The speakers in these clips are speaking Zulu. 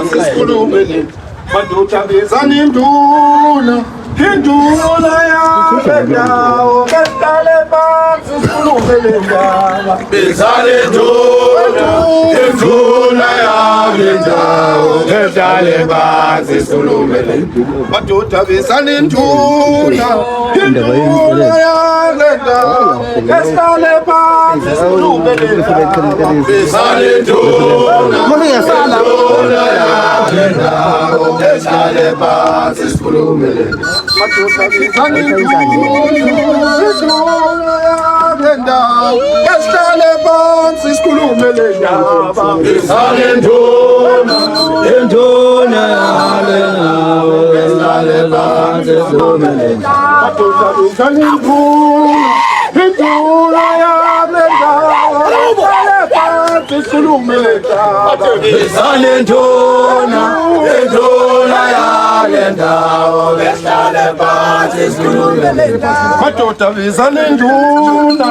phansi sikhulumele madoda bezana induna yabendawo behlale phansi sikhulumele ndaba bezana induna yabendawo behlale phansi sikhulumele madoda bezana induna yabendawo behlale phansi sikhulumele ndaba bezana induna yabendawo behlale phansi sikhulumele madoda bezana Kestale phansi sikhulumele ndaba bezana induna yabendawo behlale phansi sikhulumele ndaba madoda bezana induna yabendawo behlale phansi sikhulumele ndaba bezana induna yabendawo behlale phansi sikhulumele ndaba madoda bezana induna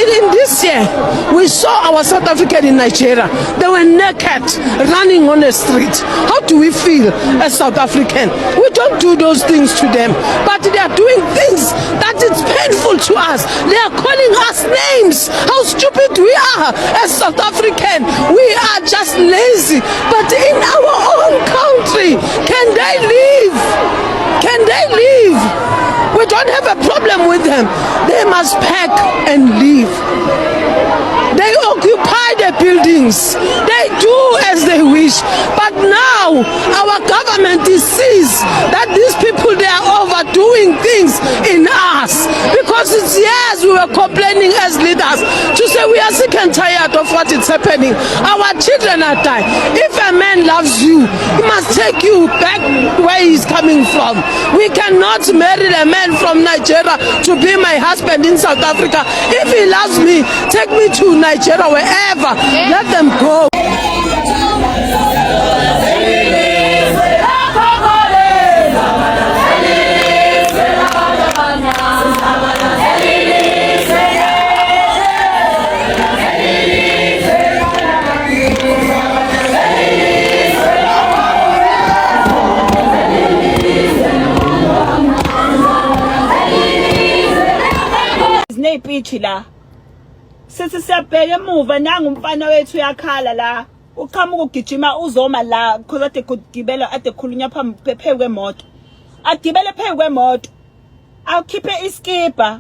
in this year, we saw our South African in Nigeria. They were naked, running on the street. How do we feel as South African? We don't do those things to them, but they are doing things that is painful to us. They are calling us names. How stupid we are as South African. We are just lazy. But in our own country, can they live? Can they live? We don't have a problem with them. They must pack and leave. They occupy the buildings. They do as they wish. But now our government sees that these people, they are overdoing things in us. Because it's years we were complaining as leaders to say we are sick and tired of what is happening. Our children are dying. If a man loves you, he must take you back where he's coming from. We cannot marry a man from Nigeria to be my husband in South Africa. If he loves me, take me to Nigeria, wherever. Let them go. Ipichi la sithi siyabheka emuva nanga umfana wethu uyakhala la uqhamuka ugijima uzoma la because ade kugibela ade khulunya phambi kwemoto agibele phezu kwemoto awukhiphe iskipa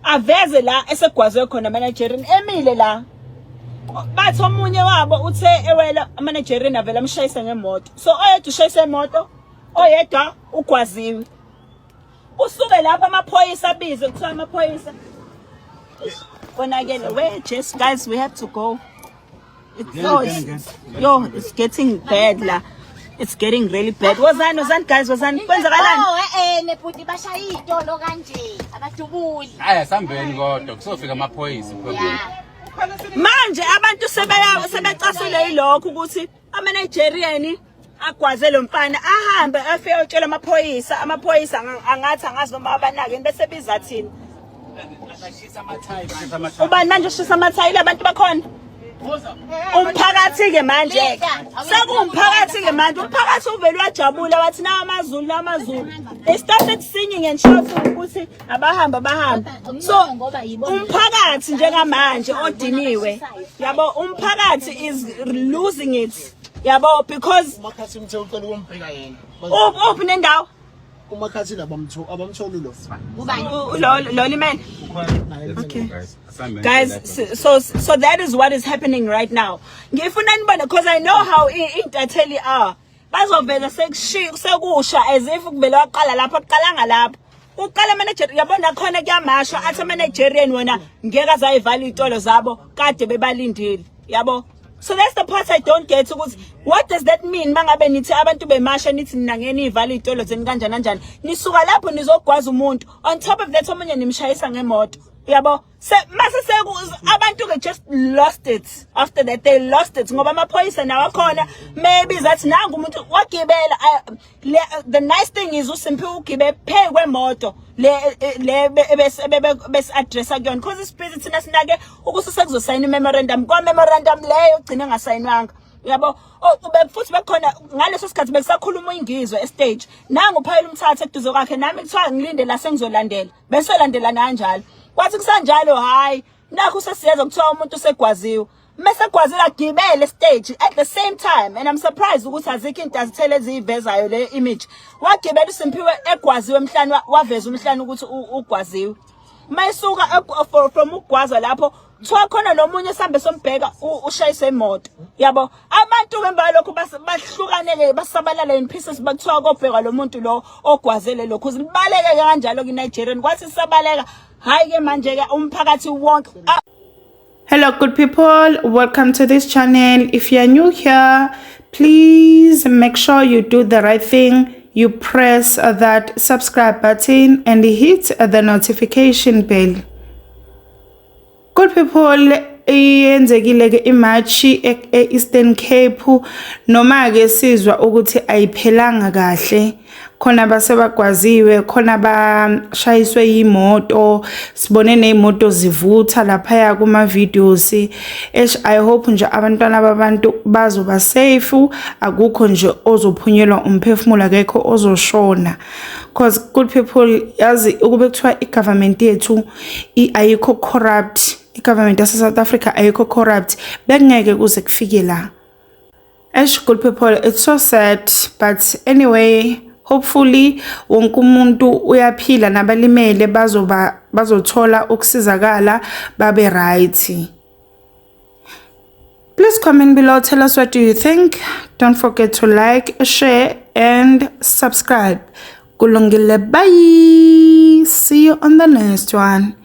aveze la esegwazwe khona managerin emile la bathi omunye wabo uthe ewela managerin avela amshayisa ngemoto so oyedwa ushayisa imoto oyedwa ugwaziwe usuke lapha amaphoyisa abize kuthiwa amaphoyisa when I get away, just guys, we have to go. It's getting bad la. It's getting really bad. Wazan guys, wazan. Neputi bashaya itolo kanje abadubuli. Aya sambeni kodwa kusofika amaphoyisa problem. Manje abantu sebecasule ilokho ukuthi ama-Nigerian agwaze lo mfana ahambe afeyotshela amaphoyisa angathi angazi noma abanake bese biza thina. Ubani manje ushisa amathayile abantu bakhona umphakathi ke manje sekumphakathi ke manje umphakathi uvele wajabula wathi na amazulu they started singing and shouting ukuthi abahamba so umphakathi njengamanje odiniwe yabo umphakathi is losing it yabo because umakhathi umthe ucela ukumbheka yena uphi nendawo umakhathi abamtholi lo Loli man. Okay. Guys, so that is what is happening right now. Because I know how intatheli are. Bazovela sekusha as if kuvela waqala lapha aqalanga lapha. Uqala manager yabona khona kuyamasha athi Nigerian wena ngeke azayivala itolo zabo kade bebalindile. Yabo. So that's the part I don't get. What does that mean? Mangabe nithi abantu bemasha nithi nina ngeni ivala itolo zeni kanjani. Nisuka lapho nizogwaza umuntu. On top of that omunye nimshayisa ngemoto. Yabo. Mase abantu ke just lost it. After that they lost it. Ngoba amaphoyisa nawo khona maybe that nanga umuntu wagibela. The nice thing is usimpi ugibe phezu kwemoto. Bes address kuyona because isiphithi thina sinake ukususe kuzosayina memorandum kwa memorandum leyo ugcina ngasayinwanga yabo futhi bekhona ngaleso sikhathi bekusakhuluma ingizwe estage nanga uphayela umthatha eduze kwakhe nami kuthiwa ngilinde la sengizolandela bese landela kanjalo kwathi kusanjalo hayi nakho sesiyeza kuthiwa umuntu segwaziwe mase gwazela gibele stage at the same time and I'm surprised ukuthi azikho into azithele ezivezayo le image wagibela uSimpiwe egwaziwe emhlanje waveza umhlanje ukuthi ugwaziwe mayisuka from ugwaza lapho kuthiwa khona nomunye sambe sombheka ushayise imoto yabo abantu bemba lokho bahlukaneke basabalala in pieces bakuthiwa kobheka lo muntu lo ogwazele lokho uzibaleke kanjalo kuNigerian kwathi sisabaleka hayi ke manje ke umphakathi wonke. Hello good people, welcome to this channel. If you are new here, please make sure you do the right thing. You press that subscribe button and hit the notification bell. Good people, iyenzekile ke imatch Eastern Cape noma ke sizwa ukuthi ayiphelanga kahle khona basebagwaziwe, khona bashayiswe imoto, sibone nezimoto zivutha lapha kuma videos. I hope nje abantwana babantu bazoba safe, akukho nje ozophunyelwa umphefumulo, akekho ozoshona. Because good people, yazi ukube kuthiwa igovernment yethu ayikho corrupt, igovernment yase South Africa ayikho corrupt, bekungeke kuze kufike la. Good people, it's so sad, but anyway, hopefully wonke umuntu uyaphila, nabalimele bazothola ukusizakala, babe right. Please comment below, tell us what do you think. Don't forget to like, share and subscribe. Kulungile, bye. See you on the next one.